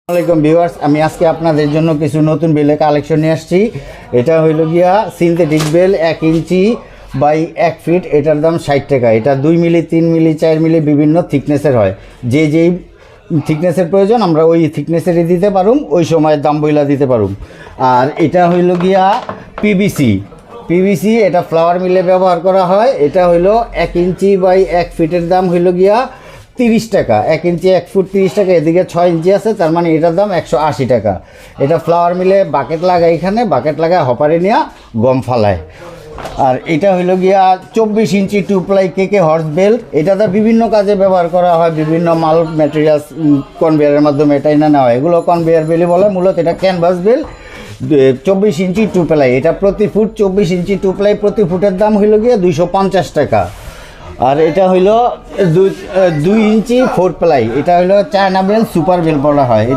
আসসালামাইকুম ভিউয়ার্স, আমি আজকে আপনাদের জন্য কিছু নতুন বেলের কালেকশন নিয়ে আসছি। এটা হইল গিয়া সিনথেটিক বেল 1 ইঞ্চি বাই 1 ফিট। এটার দাম 60 টাকা। এটা 2 মিলি, 3 মিলি, 4 মিলি বিভিন্ন থিকনেসের হয়। যেই থিকনেসের প্রয়োজন আমরা ওই থিকনেসেরই দিতে পারুম, ওই সময় দাম বইলা দিতে পারুম। আর এটা হইল গিয়া পিভিসি, এটা ফ্লাওয়ার মিলে ব্যবহার করা হয়। এটা হইল 1 ইঞ্চি বাই 1 ফিটের দাম হইল গিয়া 30 টাকা। 1 ইঞ্চি 1 ফুট 30 টাকা। এদিকে 6 ইঞ্চি আছে, তার মানে এটার দাম 180 টাকা। এটা ফ্লাওয়ার মিলে বাকেট লাগায়, এখানে বাকেট লাগায় হপারে নিয়ে গম ফালায়। আর এটা হইল গিয়া 24 ইঞ্চি 2 প্লাই কেকে হর্স বেল্ট। এটাতে বিভিন্ন কাজে ব্যবহার করা হয়, বিভিন্ন মাল ম্যাটেরিয়ালস কনভেয়ারের মাধ্যমে এটাই না নেওয়া হয়। এগুলো কনভেয়ার বেলই বলে। মূলত এটা ক্যানভাস বেল 24 ইঞ্চি 2 প্লাই। এটা প্রতি ফুট 24 ইঞ্চি 2 প্লাই, প্রতি ফুটের দাম হইল গিয়া 250 টাকা। আর এটা হইল 2 ইঞ্চি 4 প্লাই। এটা হইল চায়না বেল, সুপার বেল বলা হয়। এটা